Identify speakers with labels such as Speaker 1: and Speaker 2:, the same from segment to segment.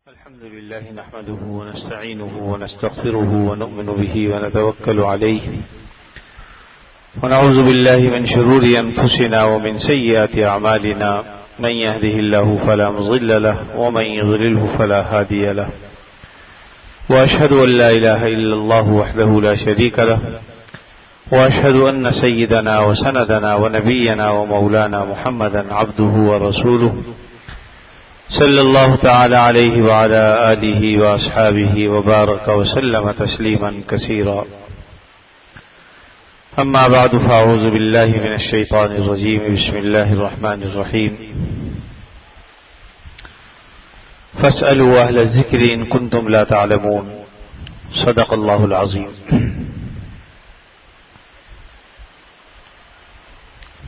Speaker 1: الحمد لله نحمده ونستعينه ونستغفره ونؤمن به ونتوكل عليه ونعوذ بالله من شرور أنفسنا ومن سيئات أعمالنا من يهده الله فلا مضل له ومن يضلله فلا هادي له وأشهد أن لا إله إلا الله وحده لا شريك له وأشهد أن سيدنا وسندنا ونبينا ومولانا محمدا عبده ورسوله صلی اللہ تعالی علیہ وعلى آلہ وأصحابہ وبارک وسلم تسلیما کثیرا اما بعد فاعوذ باللہ من الشیطان الرجیم بسم اللہ الرحمن الرحیم فاسألوا اہل الذکر ان کنتم لا تعلمون صدق اللہ العظیم۔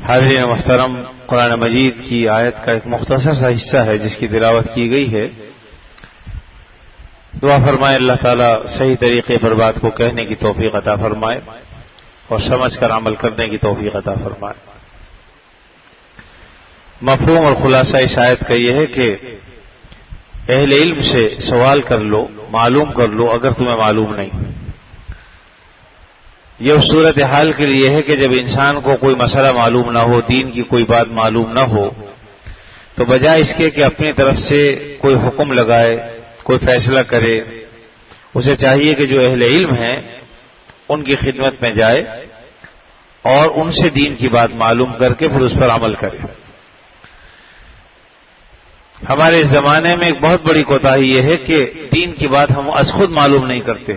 Speaker 1: حاضرین محترم، قرآن مجید کی آیت کا ایک مختصر سا حصہ ہے جس کی تلاوت کی گئی ہے۔ دعا فرمائے اللہ تعالیٰ صحیح طریقے پر بات کو کہنے کی توفیق عطا فرمائے اور سمجھ کر عمل کرنے کی توفیق عطا فرمائے۔ مفہوم اور خلاصہ اس آیت کا یہ ہے کہ اہل علم سے سوال کر لو، معلوم کر لو اگر تمہیں معلوم نہیں۔ یہ اس صورتحال کے لیے ہے کہ جب انسان کو کوئی مسئلہ معلوم نہ ہو، دین کی کوئی بات معلوم نہ ہو، تو بجائے اس کے کہ اپنی طرف سے کوئی حکم لگائے، کوئی فیصلہ کرے، اسے چاہیے کہ جو اہل علم ہیں ان کی خدمت میں جائے اور ان سے دین کی بات معلوم کر کے پھر اس پر عمل کرے۔ ہمارے اس زمانے میں ایک بہت بڑی کوتاہی یہ ہے کہ دین کی بات ہم از خود معلوم نہیں کرتے،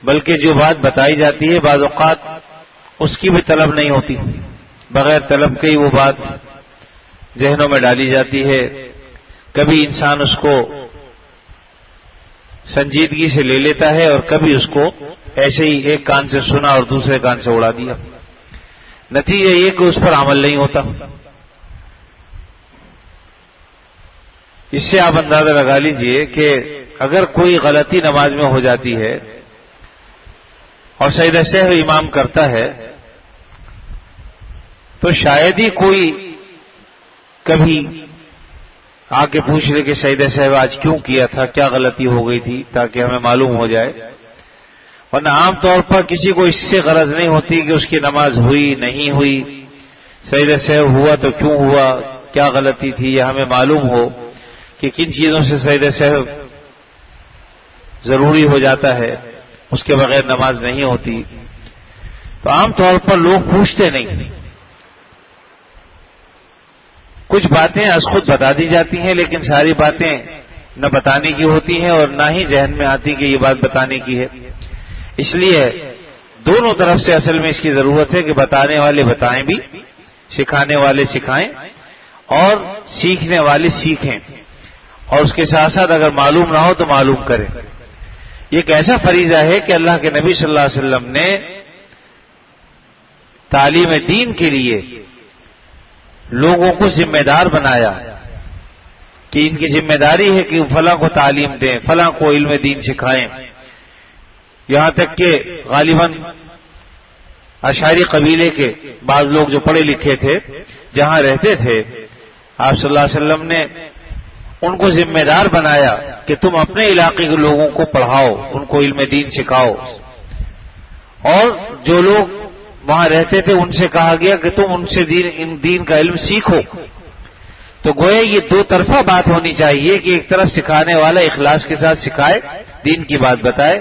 Speaker 1: بلکہ جو بات بتائی جاتی ہے بعض اوقات اس کی بھی طلب نہیں ہوتی، بغیر طلب کے ہی وہ بات ذہنوں میں ڈالی جاتی ہے۔ کبھی انسان اس کو سنجیدگی سے لے لیتا ہے اور کبھی اس کو ایسے ہی ایک کان سے سنا اور دوسرے کان سے اڑا دیا۔ نتیجہ یہ کہ اس پر عمل نہیں ہوتا۔ اس سے آپ اندازہ لگا لیجئے کہ اگر کوئی غلطی نماز میں ہو جاتی ہے اور سجدہ سہو امام کرتا ہے تو شاید ہی کوئی کبھی آ کے پوچھ لے کہ سجدہ سہو آج کیوں کیا تھا، کیا غلطی ہو گئی تھی، تاکہ ہمیں معلوم ہو جائے۔ ورنہ عام طور پر کسی کو اس سے غرض نہیں ہوتی کہ اس کی نماز ہوئی نہیں ہوئی، سجدہ سہو ہوا تو کیوں ہوا، کیا غلطی تھی، یا ہمیں معلوم ہو کہ کن چیزوں سے سجدہ سہو ضروری ہو جاتا ہے، اس کے بغیر نماز نہیں ہوتی۔ تو عام طور پر لوگ پوچھتے نہیں، کچھ باتیں از خود بتا دی جاتی ہیں، لیکن ساری باتیں نہ بتانے کی ہوتی ہیں اور نہ ہی ذہن میں آتی کہ یہ بات بتانے کی ہے۔ اس لیے دونوں طرف سے اصل میں اس کی ضرورت ہے کہ بتانے والے بتائیں بھی، سکھانے والے سکھائیں اور سیکھنے والے سیکھیں، اور اس کے ساتھ ساتھ اگر معلوم نہ ہو تو معلوم کریں۔ یہ ایک ایسا فریضہ ہے کہ اللہ کے نبی صلی اللہ علیہ وسلم نے تعلیم دین کے لیے لوگوں کو ذمہ دار بنایا کہ ان کی ذمہ داری ہے کہ فلاں کو تعلیم دیں، فلاں کو علم دین سکھائیں۔ یہاں تک کہ غالباً اشعری قبیلے کے بعض لوگ جو پڑھے لکھے تھے جہاں رہتے تھے، آپ صلی اللہ علیہ وسلم نے ان کو ذمہ دار بنایا کہ تم اپنے علاقے کے لوگوں کو پڑھاؤ، ان کو علم دین سکھاؤ، اور جو لوگ وہاں رہتے تھے ان سے کہا گیا کہ تم ان سے دین کا علم سیکھو۔ تو گویا یہ دو طرفہ بات ہونی چاہیے کہ ایک طرف سکھانے والا اخلاص کے ساتھ سکھائے، دین کی بات بتائے،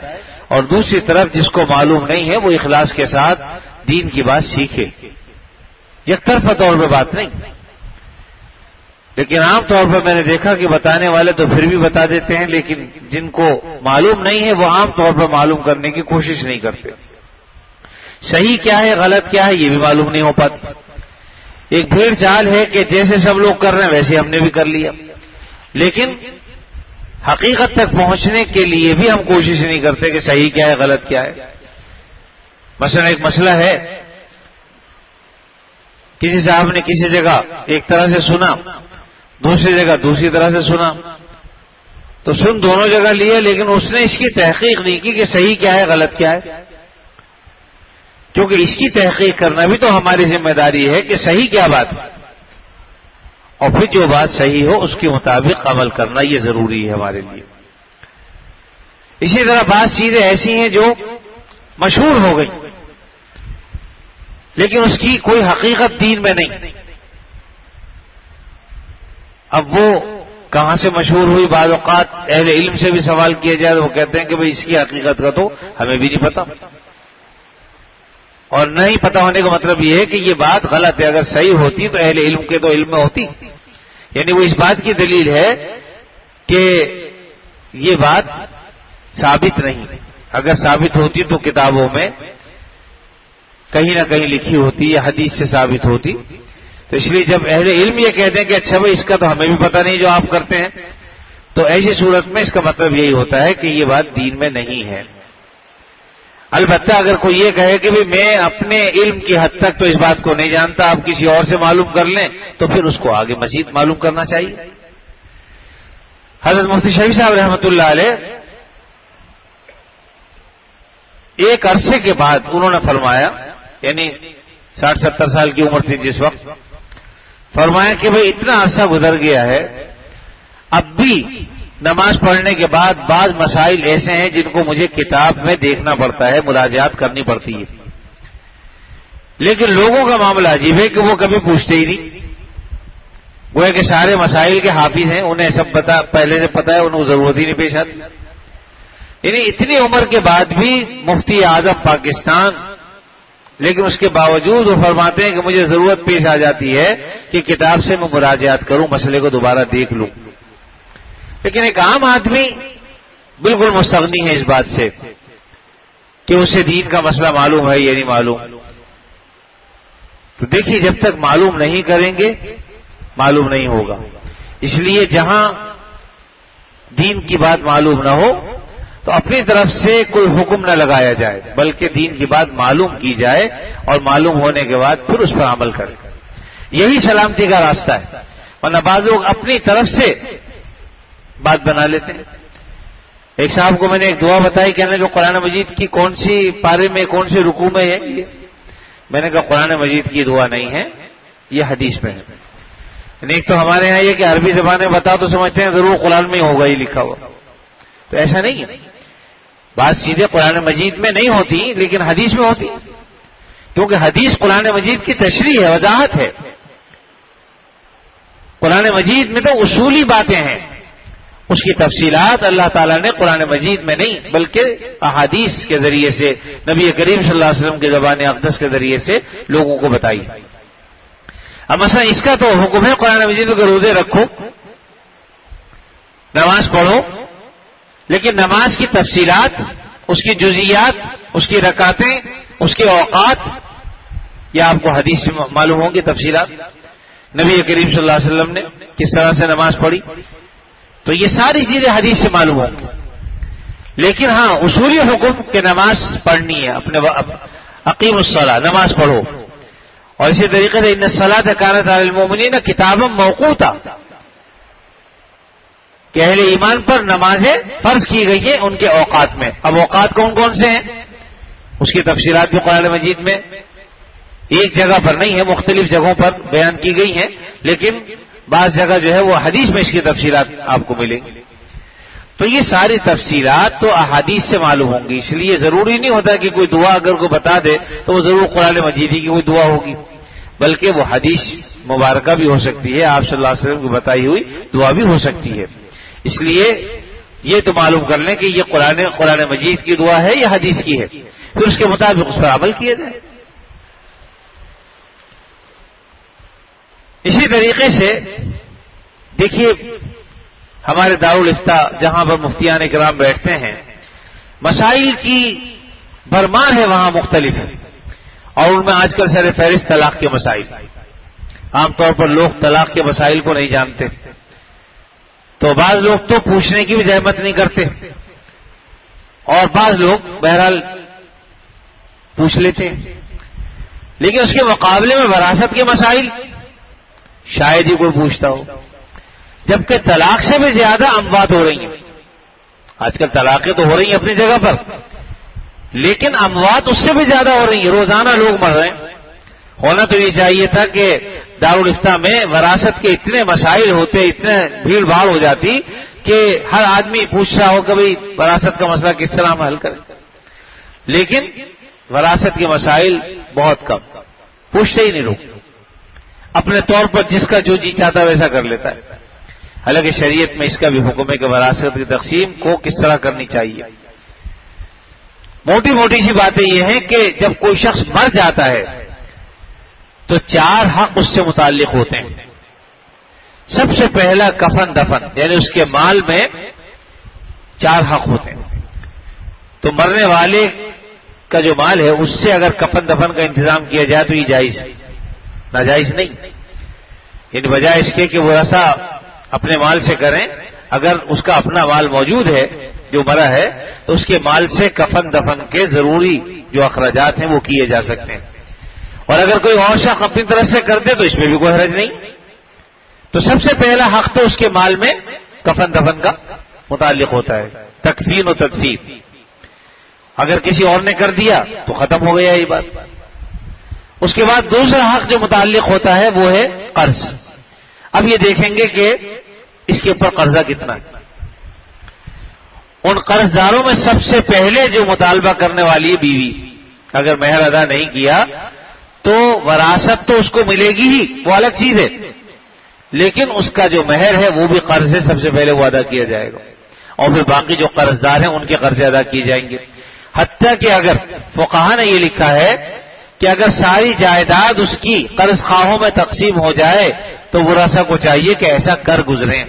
Speaker 1: اور دوسری طرف جس کو معلوم نہیں ہے وہ اخلاص کے ساتھ دین کی بات سیکھے۔ یک طرفہ طور پہ بات نہیں، لیکن عام طور پر میں نے دیکھا کہ بتانے والے تو پھر بھی بتا دیتے ہیں، لیکن جن کو معلوم نہیں ہے وہ عام طور پر معلوم کرنے کی کوشش نہیں کرتے۔ صحیح کیا ہے، غلط کیا ہے، یہ بھی معلوم نہیں ہو پاتی۔ ایک بھیڑ چال ہے کہ جیسے سب لوگ کر رہے ہیں ویسے ہم نے بھی کر لیا، لیکن حقیقت تک پہنچنے کے لیے بھی ہم کوشش نہیں کرتے کہ صحیح کیا ہے، غلط کیا ہے۔ مثلا ایک مسئلہ ہے، کسی صاحب نے کسی جگہ ایک طرح سے سنا، دوسری جگہ دوسری طرح سے سنا، تو سن دونوں جگہ لیا، لیکن اس نے اس کی تحقیق نہیں کی کہ صحیح کیا ہے، غلط کیا ہے، کیونکہ اس کی تحقیق کرنا بھی تو ہماری ذمہ داری ہے کہ صحیح کیا بات ہے اور پھر جو بات صحیح ہو اس کے مطابق عمل کرنا یہ ضروری ہے ہمارے لیے. اسی طرح بعض چیزیں ایسی ہیں جو مشہور ہو گئی لیکن اس کی کوئی حقیقت دین میں نہیں. اب وہ کہاں سے مشہور ہوئی؟ بعض اوقات اہل علم سے بھی سوال کیا جائے تو وہ کہتے ہیں کہ بھئی اس کی حقیقت کا تو ہمیں بھی نہیں پتا. اور نہیں پتا ہونے کا مطلب یہ ہے کہ یہ بات غلط ہے. اگر صحیح ہوتی تو اہل علم کے تو علم میں ہوتی. یعنی وہ اس بات کی دلیل ہے کہ یہ بات ثابت نہیں. اگر ثابت ہوتی تو کتابوں میں کہیں نہ کہیں لکھی ہوتی یا حدیث سے ثابت ہوتی. تو اس لیے جب اہل علم یہ کہتے ہیں کہ اچھا بھائی اس کا تو ہمیں بھی پتہ نہیں جو آپ کرتے ہیں، تو ایسی صورت میں اس کا مطلب یہی ہوتا ہے کہ یہ بات دین میں نہیں ہے. البتہ اگر کوئی یہ کہے کہ بھئی میں اپنے علم کی حد تک تو اس بات کو نہیں جانتا، آپ کسی اور سے معلوم کر لیں، تو پھر اس کو آگے مزید معلوم کرنا چاہیے. حضرت مفتی شفیع صاحب رحمۃ اللہ علیہ ایک عرصے کے بعد انہوں نے فرمایا، یعنی 60-70 سال کی عمر تھی جس وقت، فرمایا کہ بھئی اتنا عرصہ گزر گیا ہے، اب بھی نماز پڑھنے کے بعد بعض مسائل ایسے ہیں جن کو مجھے کتاب میں دیکھنا پڑتا ہے، مراجعات کرنی پڑتی ہے، لیکن لوگوں کا معاملہ عجیب ہے کہ وہ کبھی پوچھتے ہی نہیں. وہ ہے کہ سارے مسائل کے حافظ ہیں، انہیں سب پہلے سے پتا ہے، انہیں کو ضرورت ہی نہیں پیش آتی. یعنی اتنی عمر کے بعد بھی مفتی اعظم پاکستان، لیکن اس کے باوجود وہ فرماتے ہیں کہ مجھے ضرورت پیش آ جاتی ہے کہ کتاب سے میں مراجعات کروں، مسئلے کو دوبارہ دیکھ لوں. لیکن ایک عام آدمی بالکل مستغنی ہے اس بات سے کہ اسے دین کا مسئلہ معلوم ہے یا نہیں معلوم. تو دیکھیے جب تک معلوم نہیں کریں گے معلوم نہیں ہوگا. اس لیے جہاں دین کی بات معلوم نہ ہو تو اپنی طرف سے کوئی حکم نہ لگایا جائے، بلکہ دین کی بات معلوم کی جائے اور معلوم ہونے کے بعد پھر اس پر عمل کریں. یہی سلامتی کا راستہ ہے. ورنہ بعض لوگ اپنی طرف سے بات بنا لیتے ہیں. ایک صاحب کو میں نے ایک دعا بتائی، کہنے کہ قرآن مجید کی کون سی پارے میں کون سے رکوع میں ہے یہ؟ میں نے کہا قرآن مجید کی دعا نہیں ہے، یہ حدیث میں ہے. ایک تو ہمارے ہاں یہ کہ عربی زبان میں بتا تو سمجھتے ہیں ضرور قرآن میں ہی ہوگا ہی لکھا ہوا، تو ایسا نہیں ہے. بات سیدھے قرآن مجید میں نہیں ہوتی لیکن حدیث میں ہوتی، کیونکہ حدیث قرآن مجید کی تشریح ہے، وضاحت ہے. قرآن مجید میں تو اصولی باتیں ہیں، اس کی تفصیلات اللہ تعالیٰ نے قرآن مجید میں نہیں بلکہ احادیث کے ذریعے سے، نبی کریم صلی اللہ علیہ وسلم کے زبان اقدس کے ذریعے سے لوگوں کو بتائی. اب مثلا اس کا تو حکم ہے قرآن مجید میں کہ روزے رکھو، نماز پڑھو، لیکن نماز کی تفصیلات، اس کی جزیات، اس کی رکعتیں، اس کے اوقات، یہ آپ کو حدیث سے معلوم ہوں گی. تفصیلات نبی کریم صلی اللہ علیہ وسلم نے کس طرح سے نماز پڑھی، تو یہ ساری چیزیں حدیث سے معلوم ہوں گی. لیکن ہاں اصولی حکم کہ نماز پڑھنی ہے، اپنے اقیم الصلاۃ، نماز پڑھو. اور اسی طریقے سے ان الصلاۃ کانت علی المؤمنین کتابا موقوتا، کہ اہل ایمان پر نمازیں فرض کی گئی ہیں ان کے اوقات میں. اب اوقات کون کون سے ہیں اس کی تفصیلات بھی قرآن مجید میں ایک جگہ پر نہیں ہے، مختلف جگہوں پر بیان کی گئی ہیں، لیکن بعض جگہ جو ہے وہ حدیث میں اس کی تفصیلات آپ کو ملیں گی. تو یہ ساری تفصیلات تو احادیث سے معلوم ہوں گی. اس لیے ضروری نہیں ہوتا کہ کوئی دعا اگر کوئی بتا دے تو وہ ضرور قرآن مجید کی کوئی دعا ہوگی، بلکہ وہ حدیث مبارکہ بھی ہو سکتی ہے، آپ صلی اللہ علیہ وسلم کی بتائی ہوئی دعا بھی ہو سکتی ہے. اس لیے یہ تو معلوم کر لیں کہ یہ قرآن مجید کی دعا ہے یا حدیث کی ہے، پھر اس کے مطابق اس پر عمل کیا جائے. اسی طریقے سے دیکھیے ہمارے دارالافتاء جہاں پر مفتیان کرام بیٹھتے ہیں، مسائل کی بھرمار ہے وہاں مختلف، اور ان میں آج کل سر فہرست طلاق کے مسائل. عام طور پر لوگ طلاق کے مسائل کو نہیں جانتے، تو بعض لوگ تو پوچھنے کی بھی زحمت نہیں کرتے، اور بعض لوگ بہرحال پوچھ لیتے ہیں. لیکن اس کے مقابلے میں وراثت کے مسائل شاید ہی کوئی پوچھتا ہو، جبکہ طلاق سے بھی زیادہ اموات ہو رہی ہیں. آج کل طلاقیں تو ہو رہی ہیں اپنی جگہ پر، لیکن اموات اس سے بھی زیادہ ہو رہی ہیں. روزانہ لوگ مر رہے ہیں. ہونا تو یہ چاہیے تھا کہ دارالفتہ میں وراثت کے اتنے مسائل ہوتے، اتنے بھیڑ بھاڑ ہو جاتی کہ ہر آدمی پوچھ رہا ہو کہ بھئی وراثت کا مسئلہ کس طرح ہم حل کریں. لیکن وراثت کے مسائل بہت کم، پوچھتے ہی نہیں لوگ، اپنے طور پر جس کا جو جی چاہتا ہے ویسا کر لیتا ہے. حالانکہ شریعت میں اس کا بھی حکم ہے کہ وراثت کی تقسیم کو کس طرح کرنی چاہیے. موٹی موٹی سی باتیں یہ ہیں کہ جب کوئی شخص مر جاتا ہے تو 4 حق اس سے متعلق ہوتے ہیں. سب سے پہلا کفن دفن، یعنی اس کے مال میں 4 حق ہوتے ہیں. تو مرنے والے کا جو مال ہے اس سے اگر کفن دفن کا انتظام کیا جائے تو یہ جائز، ناجائز نہیں. یعنی بجائے اس کے کہ وہ ایسا اپنے مال سے کریں، اگر اس کا اپنا مال موجود ہے جو مرا ہے تو اس کے مال سے کفن دفن کے ضروری جو اخراجات ہیں وہ کیے جا سکتے ہیں. اور اگر کوئی اور شخص اپنی طرف سے کر دے تو اس میں بھی کوئی حرج نہیں. تو سب سے پہلا حق تو اس کے مال میں کفن دفن کا متعلق ہوتا ہے، تکفین و تدفین. اگر کسی اور نے کر دیا تو ختم ہو گیا یہ بات. اس کے بعد دوسرا حق جو متعلق ہوتا ہے وہ ہے قرض. اب یہ دیکھیں گے کہ اس کے اوپر قرضہ کتنا ہے. ان قرض داروں میں سب سے پہلے جو مطالبہ کرنے والی ہے بیوی. اگر مہر ادا نہیں کیا تو وراثت تو اس کو ملے گی ہی، وہ الگ چیز ہے، لیکن اس کا جو مہر ہے وہ بھی قرض ہے، سب سے پہلے وہ ادا کیا جائے گا، اور پھر باقی جو قرض دار ہیں ان کے قرضے ادا کیے جائیں گے. حتیٰ کہ اگر فقہا نے یہ لکھا ہے کہ اگر ساری جائیداد اس کی قرض خواہوں میں تقسیم ہو جائے تو ورثہ کو چاہیے کہ ایسا کر گزریں.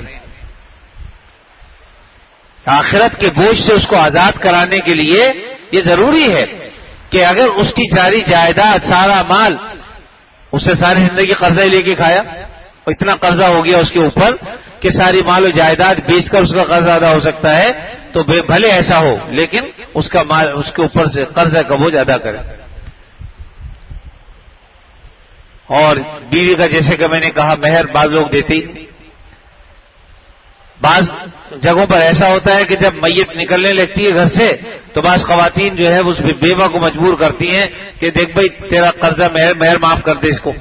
Speaker 1: آخرت کے بوجھ سے اس کو آزاد کرانے کے لیے یہ ضروری ہے کہ اگر اس کی ساری جائیداد، سارا مال، اس سے ساری زندگی قرضہ ہی لے کے کھایا، اور اتنا قرضہ ہو گیا اس کے اوپر کہ ساری مال و جائیداد بیچ کر اس کا قرضہ ادا ہو سکتا ہے، تو بھلے ایسا ہو لیکن اس کا مال اس کے اوپر سے قرضہ کا بوجھ ادا کرے. اور بیوی کا جیسے کہ میں نے کہا مہر بعض لوگ دیتے ہی. بعض جگہوں پر ایسا ہوتا ہے کہ جب میت نکلنے لگتی ہے گھر سے تو بعض خواتین جو ہے اس بیوہ کو مجبور کرتی ہیں کہ دیکھ بھائی تیرا قرضہ مہر معاف کر دے اس کو.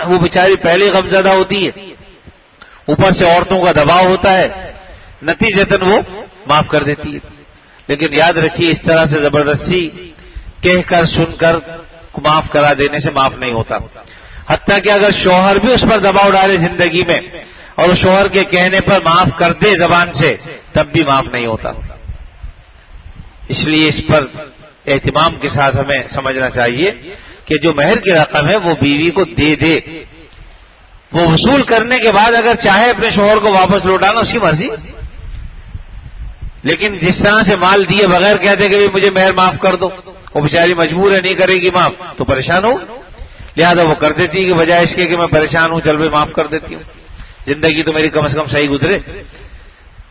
Speaker 1: وہ بیچاری پہلے غمزدہ ہوتی ہے، اوپر سے عورتوں کا دباؤ ہوتا ہے، نتیجتاً وہ معاف کر دیتی ہے. لیکن یاد رکھیے اس طرح سے زبردستی کہہ کر سن کر معاف کرا دینے سے معاف نہیں ہوتا. حتیٰ کہ اگر شوہر بھی اس پر دباؤ ڈالے زندگی میں اور شوہر کے کہنے پر معاف کر دے زبان سے تب بھی معاف نہیں ہوتا. اس لیے اس پر اہتمام کے ساتھ ہمیں سمجھنا چاہیے کہ جو مہر کی رقم ہے وہ بیوی کو دے دے. وہ وصول کرنے کے بعد اگر چاہے اپنے شوہر کو واپس لوٹانا اس کی مرضی، لیکن جس طرح سے مال دیے بغیر کہتے کہ مجھے مہر معاف کر دو، وہ بیچاری مجبور ہے نہیں کرے گی معاف تو پریشان ہو، لہذا وہ کر دیتی کہ بجائے اس کے کہ میں پریشان ہوں چل بھائی معاف کر دیتی ہوں، زندگی تو میری کم از کم صحیح گزرے،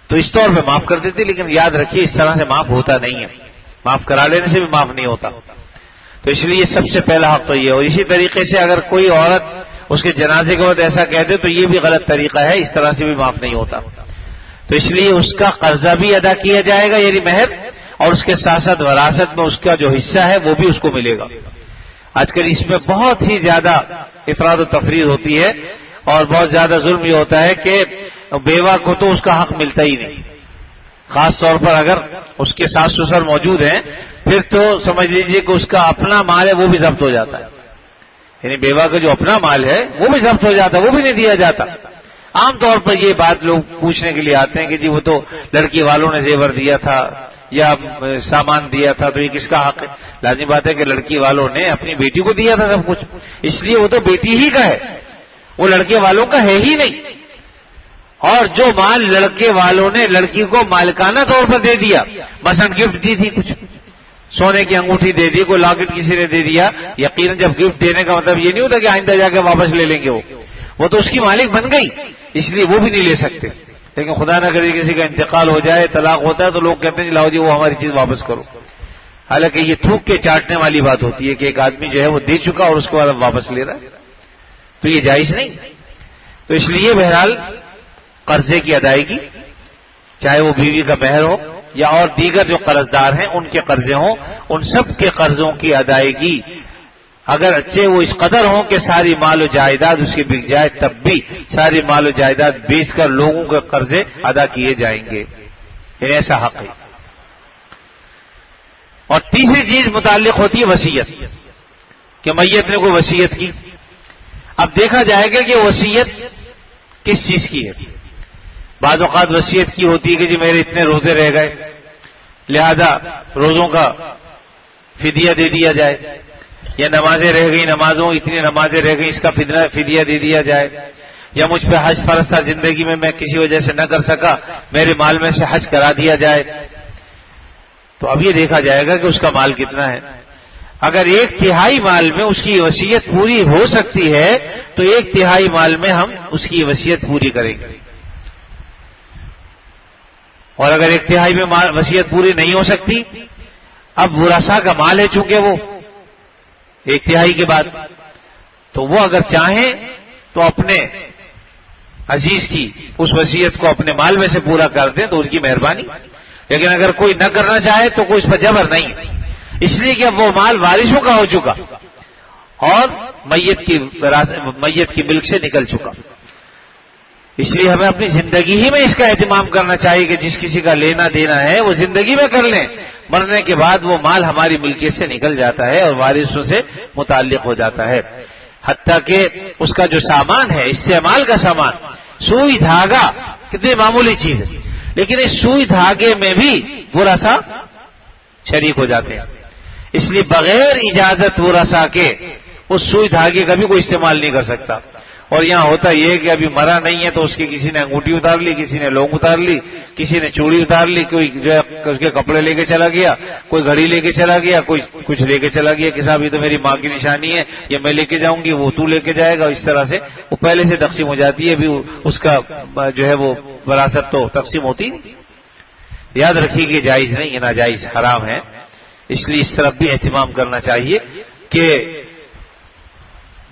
Speaker 1: تو اس طور پہ معاف کر دیتی. لیکن یاد رکھیے اس طرح سے معاف ہوتا نہیں ہے، معاف کرا لینے سے بھی معاف نہیں ہوتا. تو اس لیے سب سے پہلا حق تو یہ. اور اسی طریقے سے اگر کوئی عورت اس کے جنازے کے وقت ایسا کہہ دے تو یہ بھی غلط طریقہ ہے، اس طرح سے بھی معاف نہیں ہوتا. تو اس لیے اس کا قرضہ بھی ادا کیا جائے گا یعنی مہر، اور اس کے ساتھ ساتھ وراثت میں اس کا جو حصہ ہے وہ بھی اس کو ملے گا. آج کل اس میں بہت ہی زیادہ افراد و تفریح ہوتی ہے اور بہت زیادہ ظلم یہ ہوتا ہے کہ بیوہ کو تو اس کا حق ملتا ہی نہیں. خاص طور پر اگر اس کے ساس سسر موجود ہیں پھر تو سمجھ لیجئے کہ اس کا اپنا مال ہے وہ بھی ضبط ہو جاتا ہے. یعنی بیوہ کا جو اپنا مال ہے وہ بھی ضبط ہو جاتا ہے، وہ بھی نہیں دیا جاتا. عام طور پر یہ بات لوگ پوچھنے کے لیے آتے ہیں کہ جی وہ تو لڑکی والوں نے زیور دیا تھا یا سامان دیا تھا تو یہ کس کا حق ہے؟ لازمی بات ہے کہ لڑکی والوں نے اپنی بیٹی کو دیا تھا سب کچھ، اس لیے وہ تو بیٹی ہی کا ہے، وہ لڑکے والوں کا ہے ہی نہیں. اور جو مال لڑکے والوں نے لڑکی کو مالکانہ طور پر دے دیا، مثلا گفٹ دی تھی، کچھ سونے کی انگوٹھی دے دی، کوئی لاکٹ کسی نے دے دیا، یقیناً جب گفٹ دینے کا مطلب یہ نہیں ہوتا کہ آئندہ جا کے واپس لے لیں گے، وہ تو اس کی مالک بن گئی، اس لیے وہ بھی نہیں لے سکتے. لیکن خدا نہ کرے کسی کا انتقال ہو جائے، طلاق ہوتا ہے تو لوگ کہتے ہیں لاؤ جی وہ ہماری چیز واپس کرو. حالانکہ یہ تھوک کے چاٹنے والی بات ہوتی ہے کہ ایک آدمی جو ہے وہ دے چکا اور اس کے بعد اب واپس لے رہا ہے، تو یہ جائز نہیں. تو اس لیے بہرحال قرضے کی ادائیگی، چاہے وہ بیوی کا مہر ہو یا اور دیگر جو قرض دار ہیں ان کے قرضے ہوں، ان سب کے قرضوں کی ادائیگی اگرچہ وہ اس قدر ہوں کہ ساری مال و جائیداد اس کی بک جائے، تب بھی ساری مال و جائیداد بیچ کر لوگوں کے قرضے ادا کیے جائیں گے، یعنی ایسا حق ہے۔ اور تیسری چیز متعلق ہوتی ہے وصیت، کہ میت نے کوئی وصیت کی۔ اب دیکھا جائے گا کہ وصیت کس چیز کی ہے۔ بعض اوقات وصیت کی ہوتی ہے کہ جی میرے اتنے روزے رہ گئے، لہذا روزوں کا فدیہ دے دیا جائے، یا نمازیں رہ گئی، نمازوں اتنی نمازیں رہ گئی، اس کا فدیہ دے دیا جائے، یا مجھ پہ حج فرض تھا زندگی میں کسی وجہ سے نہ کر سکا، میرے مال میں سے حج کرا دیا جائے۔ تو اب یہ دیکھا جائے گا کہ اس کا مال کتنا ہے۔ اگر 1/3 مال میں اس کی وصیت پوری ہو سکتی ہے تو 1/3 مال میں ہم اس کی وصیت پوری کریں گے، اور اگر 1/3 میں وصیت پوری نہیں ہو سکتی، اب ورثاء کا مال ہے چونکہ وہ 1/3 کے بعد، تو وہ اگر چاہیں تو اپنے عزیز کی اس وصیت کو اپنے مال میں سے پورا کر دیں تو ان کی مہربانی، لیکن اگر کوئی نہ کرنا چاہے تو کوئی اس پر جبر نہیں، اس لیے کہ اب وہ مال وارثوں کا ہو چکا اور میت کی ملک سے نکل چکا۔ اس لیے ہمیں اپنی زندگی ہی میں اس کا اہتمام کرنا چاہیے کہ جس کسی کا لینا دینا ہے وہ زندگی میں کر لیں، مرنے کے بعد وہ مال ہماری ملکیت سے نکل جاتا ہے اور وارثوں سے متعلق ہو جاتا ہے۔ حتیٰ کہ اس کا جو سامان ہے، استعمال کا سامان، سوئی دھاگا، کتنی معمولی چیز ہے، لیکن اس سوئی دھاگے میں بھی ورثاء شریک ہو جاتے ہیں۔ اس لیے بغیر اجازت ورثاء کے اس سوئی دھاگے کا بھی کوئی استعمال نہیں کر سکتا۔ اور یہاں ہوتا یہ ہے کہ ابھی مرا نہیں ہے تو اس کی کسی نے انگوٹھی اتار لی، کسی نے لونگ اتار لی، کسی نے چوڑی اتار لی، کوئی جو ہے اس کے کپڑے لے کے چلا گیا، کوئی گھڑی لے کے چلا گیا، کوئی کچھ لے کے چلا گیا کہ صاحب یہ تو میری ماں کی نشانی ہے، یہ میں لے کے جاؤں گی، وہ تو لے کے جائے گا۔ اس طرح سے وہ پہلے سے تقسیم ہو جاتی ہے، ابھی اس کا جو ہے وہ وراثت تو تقسیم ہوتی نہیں۔ یاد رکھیے کہ جائز نہیں ہے، ناجائز حرام ہے، اس لیے اس طرف بھی اہتمام کرنا چاہیے کہ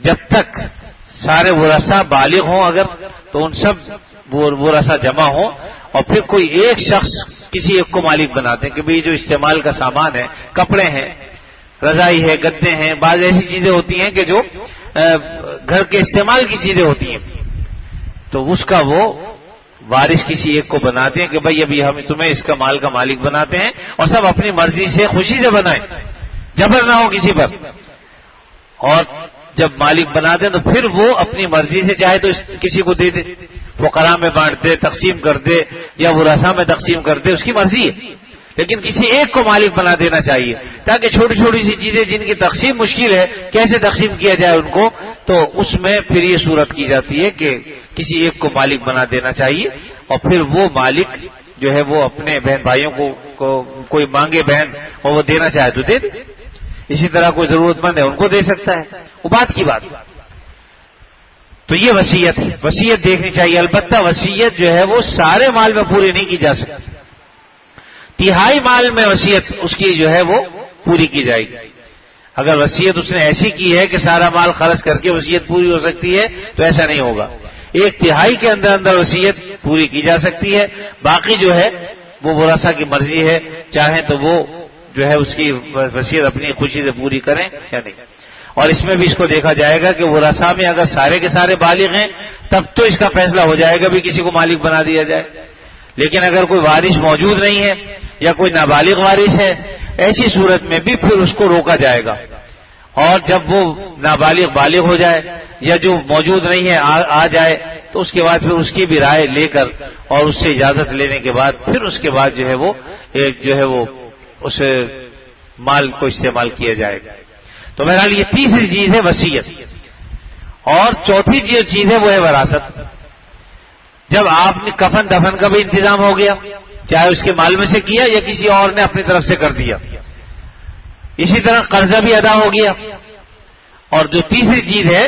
Speaker 1: جب تک سارے ورثاء بالغ ہوں اگر تو ان سب ورثاء جمع ہوں، اور پھر کوئی ایک شخص کسی ایک کو مالک بناتے ہیں کہ بھئی جو استعمال کا سامان ہے، کپڑے ہیں، رضائی ہے، گدے ہیں، بعض ایسی چیزیں ہوتی ہیں کہ جو گھر کے استعمال کی چیزیں ہوتی ہیں، تو اس کا وہ وارث کسی ایک کو بناتے ہیں کہ بھئی ابھی ہم تمہیں اس کا مال کا مالک بناتے ہیں، اور سب اپنی مرضی سے خوشی سے بنائیں، جبر نہ ہو کسی پر۔ اور جب مالک بنا دیں تو پھر وہ اپنی مرضی سے چاہے تو کسی کو دے دے، فقراء میں بانٹ دے، تقسیم کر دے، یا ورثاء میں تقسیم کر دے، اس کی مرضی ہے، لیکن کسی ایک کو مالک بنا دینا چاہیے تاکہ چھوٹی چھوٹی سی چیزیں جن کی تقسیم مشکل ہے کیسے تقسیم کیا جائے ان کو، تو اس میں پھر یہ صورت کی جاتی ہے کہ کسی ایک کو مالک بنا دینا چاہیے، اور پھر وہ مالک جو ہے وہ اپنے بہن بھائیوں کو کوئی مانگے بہن اور وہ دینا چاہے تو دے دے، اسی طرح کوئی ضرورت مند ہے ان کو دے سکتا ہے، وہ بات کی بات۔ تو یہ وصیت ہے، وصیت دیکھنی چاہیے۔ البتہ وصیت جو ہے وہ سارے مال میں پوری نہیں کی جا سکتی، 1/3 مال میں وصیت اس کی جو ہے وہ پوری کی جائے گی۔ اگر وصیت اس نے ایسی کی ہے کہ سارا مال خرچ کر کے وصیت پوری ہو سکتی ہے تو ایسا نہیں ہوگا، 1/3 کے اندر اندر وصیت پوری کی جا سکتی ہے، باقی جو ہے وہ ورثاء کی مرضی ہے، چاہیں تو وہ جو ہے اس کی وصیت اپنی خوشی سے پوری کریں یا نہیں۔ اور اس میں بھی اس کو دیکھا جائے گا کہ ورثاء میں اگر سارے کے سارے بالغ ہیں تب تو اس کا فیصلہ ہو جائے گا بھی کسی کو مالک بنا دیا جائے، لیکن اگر کوئی وارث موجود نہیں ہے یا کوئی نابالغ وارث ہے، ایسی صورت میں بھی پھر اس کو روکا جائے گا، اور جب وہ نابالغ بالغ ہو جائے یا جو موجود نہیں ہے آ جائے تو اس کے بعد پھر اس کی بھی رائے لے کر اور اس سے اجازت لینے کے بعد پھر اس کے بعد جو ہے وہ جو ہے وہ اس مال کو استعمال کیا جائے گا۔ تو بہرحال یہ تیسری چیز ہے وصیت، اور چوتھی جو چیز ہے وہ ہے وراثت۔ جب آپ نے کفن دفن کا بھی انتظام ہو گیا، چاہے اس کے مال میں سے کیا یا کسی اور نے اپنی طرف سے کر دیا، اسی طرح قرضہ بھی ادا ہو گیا، اور جو تیسری چیز ہے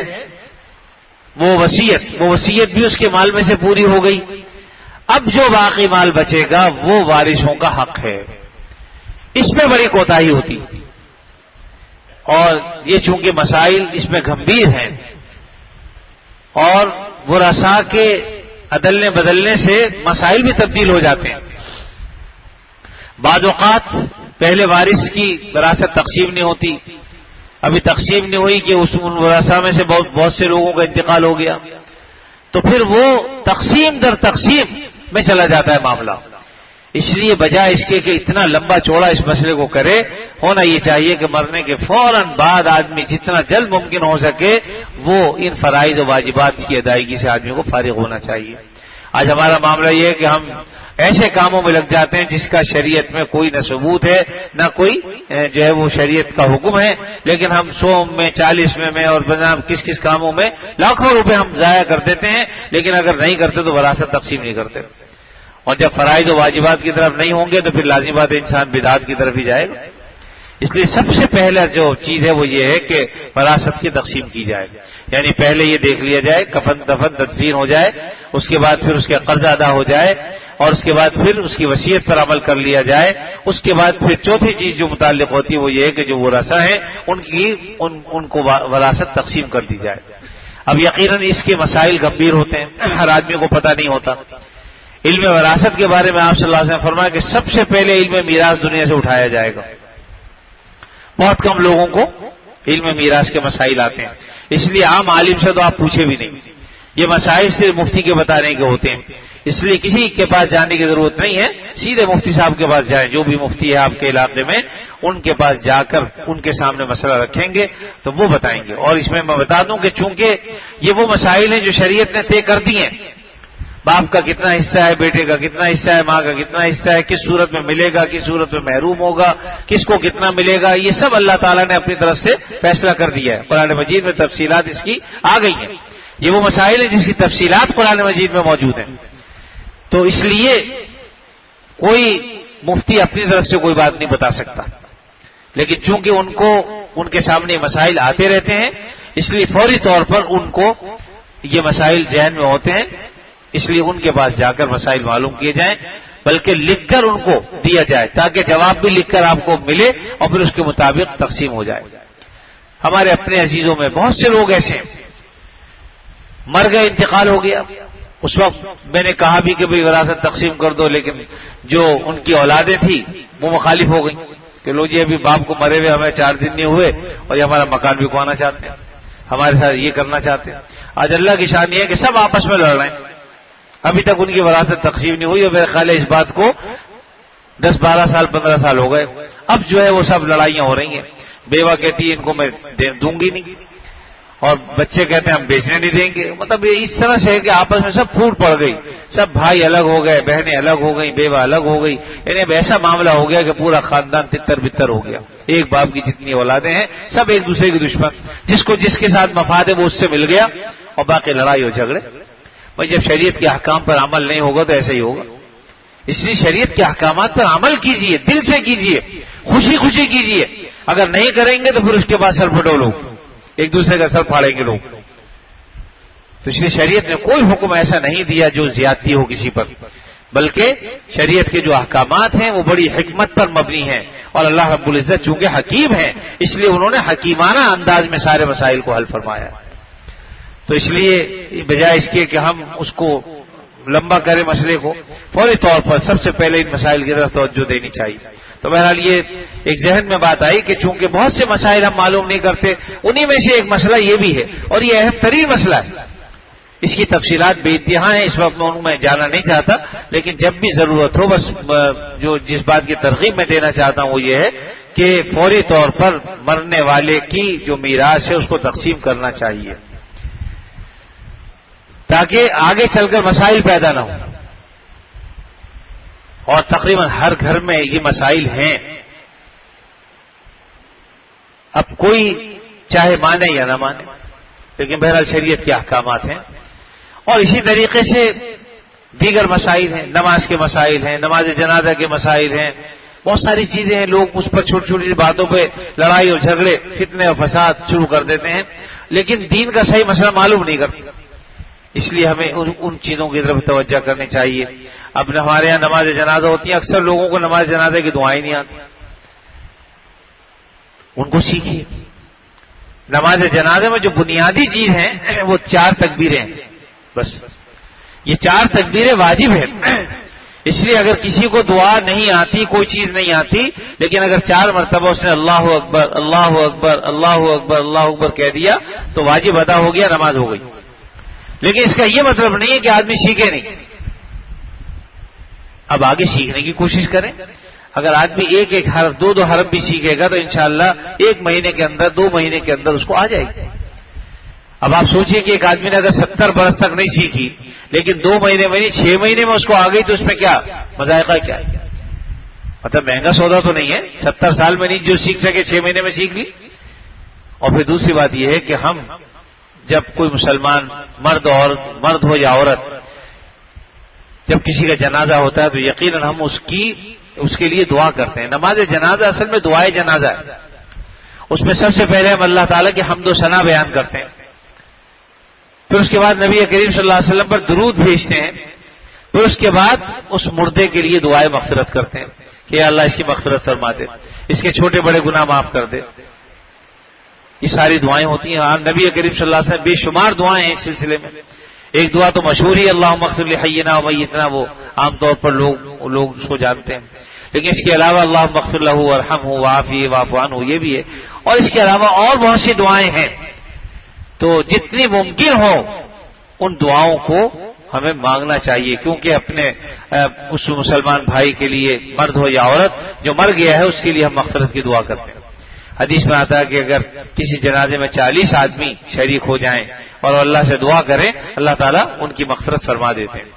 Speaker 1: وہ وصیت بھی اس کے مال میں سے پوری ہو گئی۔ اب جو باقی مال بچے گا وہ وارثوں کا حق ہے، اس میں بڑی کوتاہی ہوتی، اور یہ چونکہ مسائل اس میں گمبھیر ہیں اور ورثاء کے عدلنے بدلنے سے مسائل بھی تبدیل ہو جاتے ہیں۔ بعض اوقات پہلے وارث کی وراثت تقسیم نہیں ہوتی، ابھی تقسیم نہیں ہوئی کہ ان ورثہ میں سے بہت سے لوگوں کا انتقال ہو گیا، تو پھر وہ تقسیم در تقسیم میں چلا جاتا ہے معاملہ. اس لیے بجائے اس کے کہ اتنا لمبا چوڑا اس مسئلے کو کرے، ہونا یہ چاہیے کہ مرنے کے فوراً بعد آدمی جتنا جلد ممکن ہو سکے وہ ان فرائض و واجبات کی ادائیگی سے آدمی کو فارغ ہونا چاہیے. آج ہمارا معاملہ یہ ہے کہ ہم ایسے کاموں میں لگ جاتے ہیں جس کا شریعت میں کوئی نہ ثبوت ہے نہ کوئی جو ہے وہ شریعت کا حکم ہے، لیکن ہم 100 میں 40 میں اور کس کاموں میں لاکھوں روپے ہم ضائع کر دیتے ہیں، لیکن اگر نہیں کرتے تو وراثت تقسیم نہیں کرتے. اور جب فرائض و واجبات کی طرف نہیں ہوں گے تو پھر لازمی بات ہے انسان بدعات کی طرف ہی جائے گا. اس لیے سب سے پہلا جو چیز ہے وہ یہ ہے کہ وراثت کی تقسیم کی جائے، یعنی پہلے یہ دیکھ لیا جائے کفن دفن تدفین ہو جائے، اس کے بعد پھر اس کا قرض ادا ہو جائے، اور اس کے بعد پھر اس کی وصیت پر عمل کر لیا جائے. اس کے بعد پھر چوتھی چیز جو متعلق ہوتی ہے وہ یہ ہے کہ جو ورثہ ہیں ان کو وراثت تقسیم کر دی جائے. اب یقیناً اس کے مسائل گمبھیر ہوتے ہیں، ہر آدمی کو پتہ نہیں ہوتا. علم وراثت کے بارے میں آپ صلی اللہ علیہ وسلم نے فرمایا کہ سب سے پہلے علم میراث دنیا سے اٹھایا جائے گا. بہت کم لوگوں کو علم میراث کے مسائل آتے ہیں، اس لیے عام عالم سے تو آپ پوچھے بھی نہیں. یہ مسائل صرف مفتی کے بتانے کے ہوتے ہیں، اس لیے کسی کے پاس جانے کی ضرورت نہیں ہے، سیدھے مفتی صاحب کے پاس جائیں. جو بھی مفتی ہے آپ کے علاقے میں ان کے پاس جا کر ان کے سامنے مسئلہ رکھیں گے تو وہ بتائیں گے. اور اس میں بتا دوں کہ چونکہ یہ وہ مسائل ہیں جو شریعت نے طے کر دی ہیں، باپ کا کتنا حصہ ہے، بیٹے کا کتنا حصہ ہے، ماں کا کتنا حصہ ہے، کس صورت میں ملے گا، کس صورت میں محروم ہوگا، کس کو کتنا ملے گا، یہ سب اللہ تعالیٰ نے اپنی طرف سے فیصلہ کر دیا ہے. قرآن مجید میں تفصیلات اس کی آ گئی ہیں. یہ وہ مسائل ہیں جس کی تفصیلات قرآن مجید میں موجود ہیں. تو اس لیے کوئی مفتی اپنی طرف سے کوئی بات نہیں بتا سکتا، لیکن چونکہ ان کے سامنے مسائل آتے رہتے ہیں، اس لیے فوری طور پر ان کو یہ مسائل ذہن میں ہوتے ہیں، اس لیے ان کے پاس جا کر مسائل معلوم کیے جائیں، بلکہ لکھ کر ان کو دیا جائے تاکہ جواب بھی لکھ کر آپ کو ملے اور پھر اس کے مطابق تقسیم ہو جائے. ہمارے اپنے عزیزوں میں بہت سے لوگ ایسے ہیں، مر گئے، انتقال ہو گیا، اس وقت میں نے کہا بھی کہ بھئی وراثت تقسیم کر دو، لیکن جو ان کی اولادیں تھیں وہ مخالف ہو گئیں کہ لو جی ابھی باپ کو مرے ہوئے ہمیں 4 دن نہیں ہوئے اور یہ ہمارا مکان بکوانا چاہتے ہیں، ہمارے ساتھ یہ کرنا چاہتے ہیں. آج اللہ کی شان یہ ہے کہ سب آپس میں لڑ رہے ہیں، ابھی تک ان کی وراثت تقسیم نہیں ہوئی، اور میرے خیال ہے اس بات کو 10-12 سال 15 سال ہو گئے. اب جو ہے وہ سب لڑائیاں ہو رہی ہیں. بیوہ کہتی ہے ان کو میں دوں گی نہیں، اور بچے کہتے ہیں ہم بیچنے نہیں دیں گے. مطلب یہ اس طرح سے ہے کہ آپس میں سب پھوٹ پڑ گئی، سب بھائی الگ ہو گئے، بہنیں الگ ہو گئی، بیوہ الگ ہو گئی. یعنی اب ایسا معاملہ ہو گیا کہ پورا خاندان تتر بتر ہو گیا. ایک باپ کی جتنی اولادیں ہیں سب ایک دوسرے کے دشمن، جس کے ساتھ مفاد ہے وہ اس سے مل گیا، اور باقی لڑائی اور جھگڑے. بھائی جب شریعت کے احکام پر عمل نہیں ہوگا تو ایسا ہی ہوگا. اس لیے شریعت کے احکامات پر عمل کیجیے، دل سے کیجیے، خوشی خوشی کیجیے. اگر نہیں کریں گے تو پھر اس کے بعد سر پھٹو لوگ، ایک دوسرے کا سر پھاڑیں گے لوگ. تو اس لیے شریعت نے کوئی حکم ایسا نہیں دیا جو زیادتی ہو کسی پر، بلکہ شریعت کے جو احکامات ہیں وہ بڑی حکمت پر مبنی ہیں، اور اللہ رب العزت چونکہ حکیم ہے اس لیے انہوں نے حکیمانہ انداز میں سارے مسائل کو حل فرمایا. تو اس لیے بجائے اس کے کہ ہم اس کو لمبا کریں مسئلے کو، فوری طور پر سب سے پہلے ان مسائل کی طرف توجہ دینی چاہیے. تو بہرحال یہ ایک ذہن میں بات آئی کہ چونکہ بہت سے مسائل ہم معلوم نہیں کرتے، انہی میں سے ایک مسئلہ یہ بھی ہے، اور یہ اہم ترین مسئلہ ہے. اس کی تفصیلات بے انتہا ہیں، اس وقت میں جانا نہیں چاہتا، لیکن جب بھی ضرورت ہو بس جس بات کی ترغیب میں دینا چاہتا ہوں وہ یہ ہے کہ فوری طور پر مرنے والے کی جو میراث ہے اس کو تقسیم کرنا چاہیے تاکہ آگے چل کر مسائل پیدا نہ ہوں. اور تقریباً ہر گھر میں یہ مسائل ہیں. اب کوئی چاہے مانے یا نہ مانے، لیکن بہرحال شریعت کے احکامات ہیں. اور اسی طریقے سے دیگر مسائل ہیں، نماز کے مسائل ہیں، نماز جنازہ کے مسائل ہیں، بہت ساری چیزیں ہیں. لوگ اس پر چھوٹی چھوٹی باتوں پہ لڑائی اور جھگڑے، فتنے اور فساد شروع کر دیتے ہیں، لیکن دین کا صحیح مسئلہ معلوم نہیں کرتے. اس لیے ہمیں ان چیزوں کی طرف توجہ کرنی چاہیے. اب ہمارے یہاں نماز جنازہ ہوتی ہے، اکثر لوگوں کو نماز جنازہ کی دعائیں نہیں آتی، ان کو سیکھیے. نماز جنازہ میں جو بنیادی چیز ہیں وہ 4 تکبیریں ہیں، بس یہ 4 تکبیریں واجب ہیں. اس لیے اگر کسی کو دعا نہیں آتی، کوئی چیز نہیں آتی، لیکن اگر 4 مرتبہ اس نے اللہ اکبر اللہ اکبر اللہ اکبر اللہ اکبر کہہ دیا تو واجب ادا ہو گیا، نماز ہو گئی۔ لیکن اس کا یہ مطلب نہیں ہے کہ آدمی سیکھے نہیں، اب آگے سیکھنے کی کوشش کریں۔ اگر آدمی ایک ایک حرف 2 حرف بھی سیکھے گا تو انشاءاللہ 1 مہینے کے اندر 2 مہینے کے اندر اس کو آ جائے گی۔ اب آپ سوچئے کہ ایک آدمی نے اگر 70 برس تک نہیں سیکھی لیکن 2 مہینے میں نہیں 6 مہینے میں اس کو آ گئی تو اس میں کیا مذائقہ کیا ہے؟ مطلب مہنگا سودا تو نہیں ہے، 70 سال میں نہیں جو سیکھ سکے 6 مہینے میں سیکھ لی۔ اور پھر دوسری بات یہ ہے کہ ہم جب کوئی مسلمان مرد ہو یا عورت جب کسی کا جنازہ ہوتا ہے تو یقیناً ہم اس کے لیے دعا کرتے ہیں۔ نماز جنازہ اصل میں دعائے جنازہ ہے، اس میں سب سے پہلے ہم اللہ تعالیٰ کی حمد و ثنا بیان کرتے ہیں، پھر اس کے بعد نبی کریم صلی اللہ علیہ وسلم پر درود بھیجتے ہیں، پھر اس کے بعد اس مردے کے لیے دعائے مغفرت کرتے ہیں کہ اللہ اس کی مغفرت فرما دے، اس کے چھوٹے بڑے گناہ معاف کر دے۔ یہ ساری دعائیں ہوتی ہیں۔ ہاں نبی کریم صلی اللہ علیہ وسلم بے شمار دعائیں ہیں اس سلسلے میں۔ ایک دعا تو مشہور ہی اللہم اغفر لحینا و میتنا، وہ عام طور پر لوگ اس کو جانتے ہیں، لیکن اس کے علاوہ اللہم اغفر لہ وارحمہ وعافیہ واعف عنہ یہ بھی ہے، اور اس کے علاوہ اور بہت سی دعائیں ہیں۔ تو جتنی ممکن ہو ان دعاؤں کو ہمیں مانگنا چاہیے، کیونکہ اپنے اس مسلمان بھائی کے لیے مرد ہو یا عورت جو مر گیا ہے اس کے لیے ہم مغفرت کی دعا کرتے ہیں۔ حدیث میں آتا ہے کہ اگر کسی جنازے میں 40 آدمی شریک ہو جائیں اور اللہ سے دعا کریں اللہ تعالیٰ ان کی مغفرت فرما دیتے ہیں۔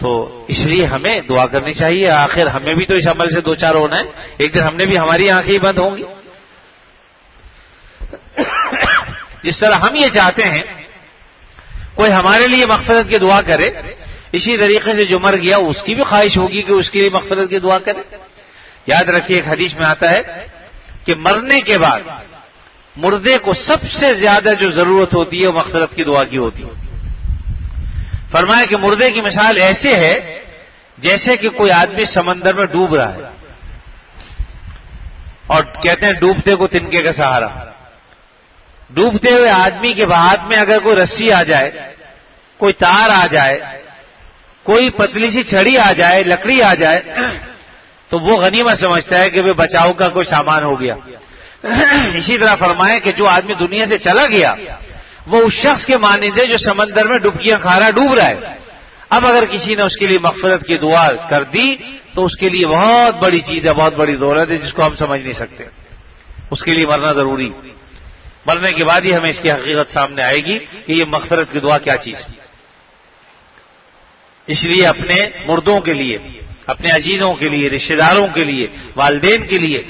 Speaker 1: تو اس لیے ہمیں دعا کرنی چاہیے، آخر ہمیں بھی تو اس عمل سے 2-4 ہونا ہے، ایک دن ہم نے بھی ہماری آنکھیں ہی بند ہوں گی۔ جس طرح ہم یہ چاہتے ہیں کوئی ہمارے لیے مغفرت کی دعا کرے، اسی طریقے سے جو مر گیا اس کی بھی خواہش ہوگی کہ اس کے لیے مغفرت کی دعا کرے۔ یاد رکھیے ایک حدیث میں آتا ہے کہ مرنے کے بعد مردے کو سب سے زیادہ جو ضرورت ہوتی ہے وہ مغفرت کی دعا کی ہوتی ہے۔ فرمایا کہ مردے کی مثال ایسے ہے جیسے کہ کوئی آدمی سمندر میں ڈوب رہا ہے، اور کہتے ہیں ڈوبتے کو تنکے کا سہارا۔ ڈوبتے ہوئے آدمی کے ہاتھ میں اگر کوئی رسی آ جائے، کوئی تار آ جائے، کوئی پتلی سی چھڑی آ جائے، لکڑی آ جائے تو وہ غنیمت سمجھتا ہے کہ وہ بچاؤ کا کوئی سامان ہو گیا۔ اسی طرح فرمائے کہ جو آدمی دنیا سے چلا گیا وہ اس شخص کے مانند ہے جو سمندر میں ڈبکیاں کھا رہا ڈوب رہا ہے۔ اب اگر کسی نے اس کے لیے مغفرت کی دعا کر دی تو اس کے لیے بہت بڑی چیز ہے، بہت بڑی دولت ہے جس کو ہم سمجھ نہیں سکتے۔ اس کے لیے مرنا ضروری، مرنے کے بعد ہی ہمیں اس کی حقیقت سامنے آئے گی کہ یہ مغفرت کی دعا کیا چیز ہے۔ اس لیے اپنے مردوں کے لیے، اپنے عزیزوں کے لیے، رشتہ داروں کے لیے، والدین کے لیے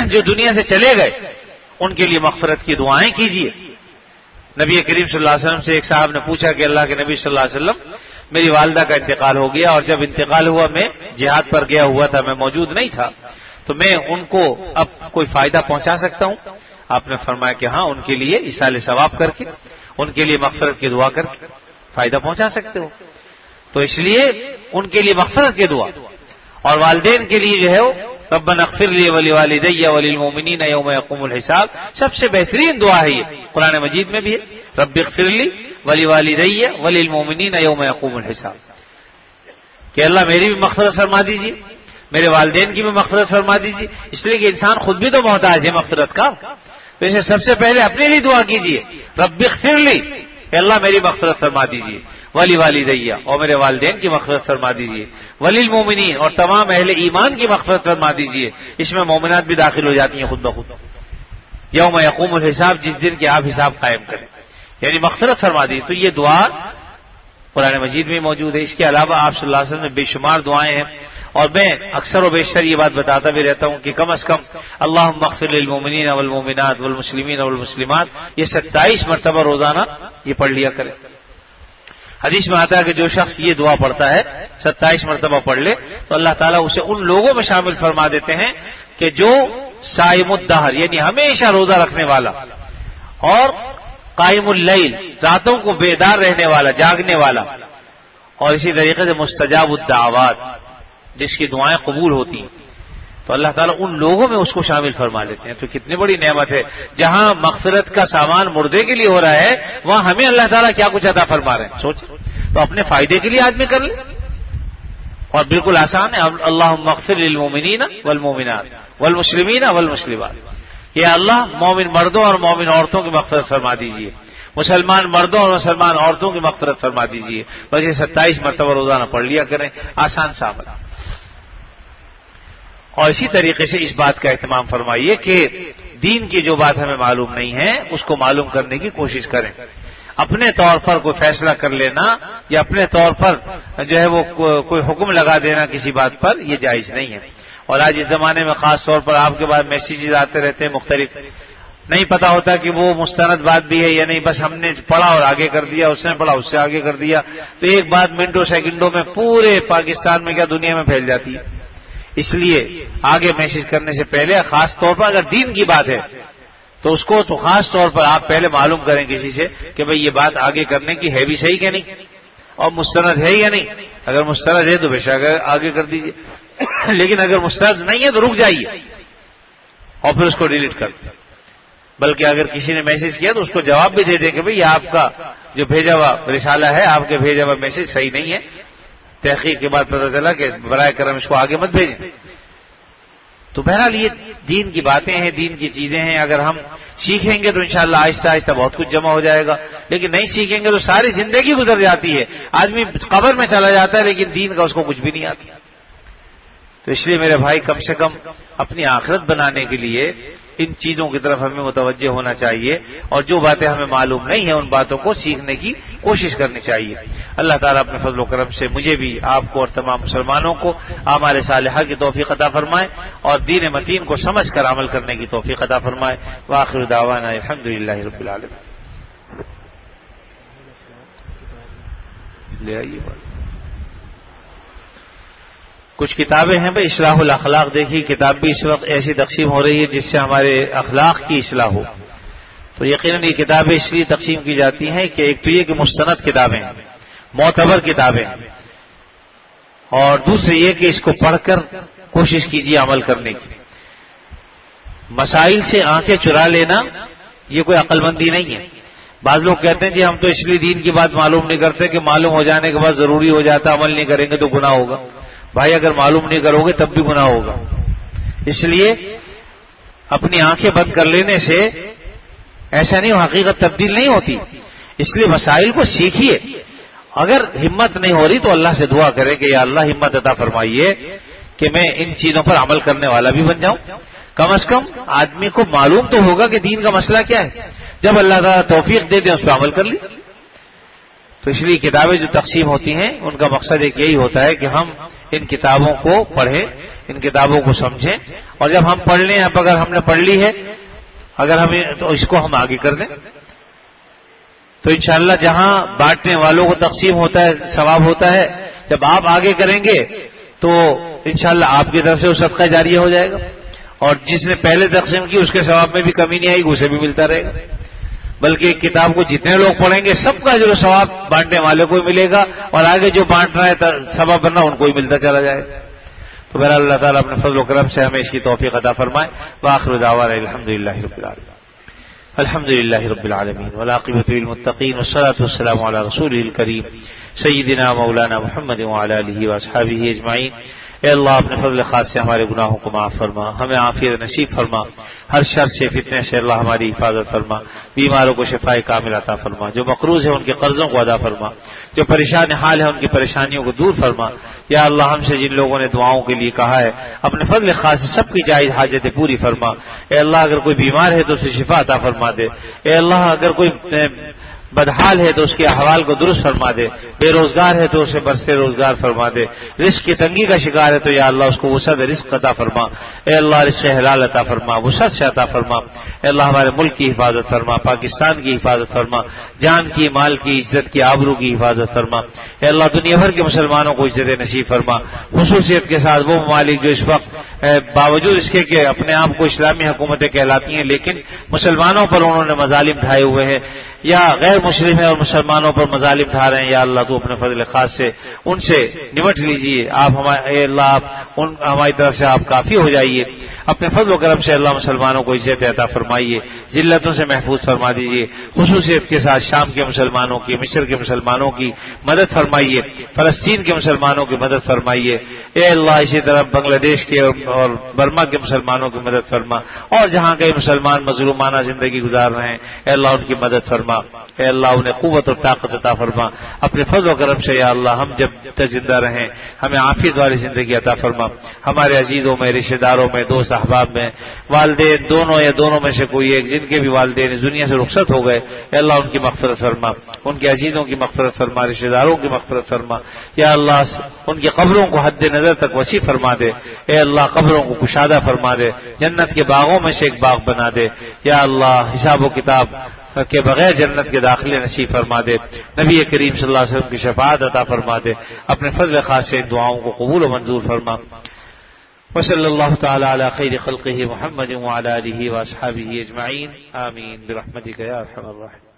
Speaker 1: جو دنیا سے چلے گئے ان کے لیے مغفرت کی دعائیں کیجیے۔ نبی کریم صلی اللہ علیہ وسلم سے ایک صاحب نے پوچھا کہ اللہ کے نبی صلی اللہ علیہ وسلم میری والدہ کا انتقال ہو گیا اور جب انتقال ہوا میں جہاد پر گیا ہوا تھا، میں موجود نہیں تھا، تو میں ان کو اب کوئی فائدہ پہنچا سکتا ہوں؟ آپ نے فرمایا کہ ہاں، ان کے لیے ایصال ثواب کر کے، ان کے لیے مغفرت کی دعا کر کے فائدہ پہنچا سکتے ہو۔ تو اس لیے ان کے لیے مغفرت کی دعا، اور والدین کے لیے جو ہے وہ ربنا اغفر لی ولوالدی وللمؤمنین یوم یقوم الحساب، سب سے بہترین دعا ہے یہ، قرآن مجید میں بھی ہے رب اغفر لی ولوالدی وللمؤمنین یوم یقوم الحساب، کہ اللہ میری بھی مغفرت فرما دیجیے، میرے والدین کی بھی مغفرت فرما دیجیے، اس لیے کہ انسان خود بھی تو محتاج ہے مغفرت کا۔ تو اسے سب سے پہلے اپنے لیے دعا کیجیے رب اغفر لی، کہ اللہ میری مغفرت فرما دیجیے، ولی والدیہ اور میرے والدین کی مغفرت فرما دیجیے، وللمؤمنین اور تمام اہل ایمان کی مغفرت فرما دیجیے۔ اس میں مومنات بھی داخل ہو جاتی ہیں خود بخود۔ یوم یقوم الحساب، جس دن کے آپ حساب قائم کریں، یعنی مغفرت فرما دیجیے۔ تو یہ دعا قرآن مجید میں موجود ہے۔ اس کے علاوہ آپ صلی اللہ علیہ وسلم میں بے شمار دعائیں ہیں، اور میں اکثر و بیشتر یہ بات بتاتا بھی رہتا ہوں کہ کم از کم اللہم اغفر للمؤمنین والمؤمنات والمسلمین والمسلمات یہ 27 مرتبہ روزانہ یہ پڑھ لیا کرے۔ حدیث میں آتا ہے کہ جو شخص یہ دعا پڑھتا ہے 27 مرتبہ پڑھ لے تو اللہ تعالیٰ اسے ان لوگوں میں شامل فرما دیتے ہیں کہ جو صائم الدہر یعنی ہمیشہ روزہ رکھنے والا، اور قائم اللیل راتوں کو بیدار رہنے والا، جاگنے والا، اور اسی طریقے سے مستجاب الدعوات جس کی دعائیں قبول ہوتی ہیں، تو اللہ تعالیٰ ان لوگوں میں اس کو شامل فرما لیتے ہیں۔ تو کتنی بڑی نعمت ہے، جہاں مغفرت کا سامان مردے کے لیے ہو رہا ہے وہاں ہمیں اللہ تعالیٰ کیا کچھ عطا فرما رہے ہیں۔ سوچ، تو اپنے فائدے کے لیے آدمی کر لے، اور بالکل آسان ہے. اللہم اغفر للمؤمنین والمؤمنات والمسلمین والمسلمات. یا اللہ مومن مردوں اور مومن عورتوں کی مغفرت فرما دیجیے، مسلمان مردوں اور مسلمان عورتوں کی مغفرت فرما دیجیے. بس یہ 27 مرتبہ روزانہ پڑھ لیا کریں، آسان سا عمل. اور اسی طریقے سے اس بات کا اہتمام فرمائیے کہ دین کی جو بات ہمیں معلوم نہیں ہے اس کو معلوم کرنے کی کوشش کریں. اپنے طور پر کوئی فیصلہ کر لینا یا اپنے طور پر جو ہے وہ کوئی حکم لگا دینا کسی بات پر، یہ جائز نہیں ہے. اور آج اس زمانے میں خاص طور پر آپ کے بعد میسیجز آتے رہتے ہیں مختلف، نہیں پتا ہوتا کہ وہ مستند بات بھی ہے یا نہیں، بس ہم نے پڑھا اور آگے کر دیا، اس نے پڑھا اس سے آگے کر دیا، تو ایک بات منٹوں سیکنڈوں میں پورے پاکستان میں کیا دنیا میں پھیل جاتی ہے. اس لیے آگے میسج کرنے سے پہلے خاص طور پر اگر دین کی بات ہے تو اس کو تو خاص طور پر آپ پہلے معلوم کریں کسی سے کہ بھئی یہ بات آگے کرنے کی ہے بھی صحیح کہ نہیں، اور مستند ہے یا نہیں. اگر مستند ہے تو بے شک آگے کر دیجیے، لیکن اگر مستند نہیں ہے تو رک جائیے اور پھر اس کو ڈیلیٹ کر دیں. بلکہ اگر کسی نے میسج کیا تو اس کو جواب بھی دے دیں کہ بھئی آپ کا جو بھیجا ہوا رسالہ ہے، آپ کے بھیجا ہوا میسج صحیح نہیں ہے، تحقیق کے بعد پتہ چلا کہ برائے کرم اس کو آگے مت بھیجیں. تو بہرحال یہ دین کی باتیں ہیں، دین کی چیزیں ہیں. اگر ہم سیکھیں گے تو انشاءاللہ آہستہ آہستہ بہت کچھ جمع ہو جائے گا، لیکن نہیں سیکھیں گے تو ساری زندگی گزر جاتی ہے. آدمی قبر میں چلا جاتا ہے لیکن دین کا اس کو کچھ بھی نہیں آتا. تو اس لیے میرے بھائی کم سے کم اپنی آخرت بنانے کے لیے ان چیزوں کی طرف ہمیں متوجہ ہونا چاہیے، اور جو باتیں ہمیں معلوم نہیں ہیں ان باتوں کو سیکھنے کی کوشش کرنی چاہیے. اللہ تعالیٰ اپنے فضل و کرم سے مجھے بھی، آپ کو اور تمام مسلمانوں کو اعمال صالحہ کی توفیق عطا فرمائے اور دین متین کو سمجھ کر عمل کرنے کی توفیق عطا فرمائے. وآخر دعوانا الحمدللہ رب العالمین. لے آئیے کچھ کتابیں ہیں بھائی. اصلاح الاخلاق دیکھیے، کتاب بھی اس وقت ایسی تقسیم ہو رہی ہے جس سے ہمارے اخلاق کی اصلاح ہو. تو یقیناً یہ کتابیں اس لیے تقسیم کی جاتی ہیں کہ ایک تو یہ کہ مستند کتابیں ہیں، معتبر کتابیں ہیں، اور دوسرے یہ کہ اس کو پڑھ کر کوشش کیجیے عمل کرنے کی. مسائل سے آنکھیں چرا لینا یہ کوئی عقل مندی نہیں ہے. بعض لوگ کہتے ہیں جی ہم تو اس لیے دین کی بات معلوم نہیں کرتے کہ معلوم ہو جانے کے بعد ضروری ہو جاتا، عمل نہیں کریں گے تو گناہ ہوگا. بھائی اگر معلوم نہیں کرو گے تب بھی گناہ ہوگا. اس لیے اپنی آنکھیں بند کر لینے سے ایسا نہیں، حقیقت تبدیل نہیں ہوتی. اس لیے مسائل کو سیکھیے. اگر ہمت نہیں ہو رہی تو اللہ سے دعا کرے کہ یا اللہ ہمت عطا فرمائیے کہ میں ان چیزوں پر عمل کرنے والا بھی بن جاؤں. کم از کم آدمی کو معلوم تو ہوگا کہ دین کا مسئلہ کیا ہے. جب اللہ تعالیٰ توفیق دے دیں اس پہ عمل کر لی. تو اس لیے کتابیں جو تقسیم ہوتی ہیں ان کا مقصد ایک یہی ہوتا ہے کہ ہم ان کتابوں کو پڑھیں، ان کتابوں کو سمجھیں، اور جب ہم پڑھ لیں، اب اگر ہم نے پڑھ لی ہے اگر ہمیں تو اس کو ہم آگے کر دیں تو انشاءاللہ جہاں بانٹنے والوں کو تقسیم ہوتا ہے ثواب ہوتا ہے، جب آپ آگے کریں گے تو انشاءاللہ آپ کی طرف سے وہ صدقہ جاریہ ہو جائے گا، اور جس نے پہلے تقسیم کی اس کے ثواب میں بھی کمی نہیں آئے گی، اسے بھی ملتا رہے گا. بلکہ ایک کتاب کو جتنے لوگ پڑھیں گے سب کا جو ثواب بانٹنے والے کو ملے گا، اور آگے جو بانٹ رہا ہے ثواب بننا ان کو ہی ملتا چلا جائے گا. تو بہرحال اللہ تعالیٰ اپنے فضل و کرم سے ہمیں اس کی توفیق عطا فرمائے. وآخر دعوانا الحمدللہ رب العالمین. الحمدللہ رب العالمین والعاقبۃ للمتقین والصلاۃ والسلام علی رسولہ الکریم سیدنا مولانا محمد وعلی آلہ واصحابہ اجمعین. اے اللہ اپنے فضل خاص سے ہمارے گناہوں کو معاف فرما، ہمیں عافیت نصیب فرما، ہر شر سے فتنے سے اللہ ہماری حفاظت فرما، بیماروں کو شفاء کامل عطا فرما، جو مقروض ہیں ان کے قرضوں کو ادا فرما، جو پریشان حال ہیں ان کی پریشانیوں کو دور فرما. یا اللہ ہم سے جن لوگوں نے دعاؤں کے لیے کہا ہے اپنے فضل خاص سے سب کی جائز حاجتیں پوری فرما. اے اللہ اگر کوئی بیمار ہے تو اسے شفا عطا فرما دے. اے اللہ اگر کوئی بدحال ہے تو اس کے احوال کو درست فرما دے، بے روزگار ہے تو اسے برسے روزگار فرما دے، رزق کی تنگی کا شکار ہے تو یا اللہ اس کو وسعت رزق عطا فرما. اے اللہ رزق حلال عطا فرما، وسعت سے عطا فرما. اے اللہ ہمارے ملک کی حفاظت فرما، پاکستان کی حفاظت فرما، جان کی، مال کی، عزت کی، آبرو کی حفاظت فرما. اے اللہ دنیا بھر کے مسلمانوں کو عزت نصیب فرما، خصوصیت کے ساتھ وہ ممالک جو اس وقت باوجود اس کے کہ اپنے آپ کو اسلامی حکومتیں کہلاتی ہیں لیکن مسلمانوں پر انہوں نے مظالم ڈھائے ہوئے ہیں، یا غیر مسلم ہیں اور مسلمانوں پر مظالم ڈھا رہے ہیں، یا اللہ تو اپنے فضل خاص سے ان سے نمٹ لیجیے. آپ اے اللہ آپ ہماری طرف سے آپ کافی ہو جائیے. اپنے فضل و کرم سے اللہ مسلمانوں کو عزت عطا فرمائیے، ذلتوں سے محفوظ فرما دیجیے، خصوصیت کے ساتھ شام کے مسلمانوں کی، مصر کے مسلمانوں کی مدد فرمائیے، فلسطین کے مسلمانوں کی مدد فرمائیے، اے اللہ اسی طرح بنگلہ دیش کے اور برما کے مسلمانوں کی مدد فرما، اور جہاں کئی مسلمان مظلومانہ زندگی گزار رہے ہیں اے اللہ ان کی مدد فرما، اے اللہ انہیں قوت اور طاقت عطا فرما، اپنے فضل و کرم سے یا اللہ ہم جب تک زندہ رہیں ہمیں عافیت والی زندگی عطا فرما، ہمارے عزیزوں میں، رشتہ داروں میں، دوست احباب میں، والدین دونوں یا دونوں میں سے کوئی ایک جن کے بھی والدین اس دنیا سے رخصت ہو گئے اے اللہ ان کی مغفرت فرما، ان کے عزیزوں کی مغفرت فرما، رشتہ داروں کی مغفرت فرما، یا اللہ ان کی قبروں کو حد نظر تک وسیع فرما دے، اے اللہ قبروں کو کشادہ فرما دے، جنت کے باغوں میں سے ایک باغ بنا دے، یا اللہ حساب و کتاب کے بغیر جنت کے داخلے نصیب فرما دے، نبی کریم صلی اللہ علیہ وسلم کی شفاعت عطا فرما دے، اپنے فضل خاص سے ان دعاؤں کو قبول و منظور فرما، وصلی اللہ تعالی علی خیر خلقہ محمد وعلی آلہ واصحابہ اجمعین، آمین برحمتک یا ارحم الراحمین۔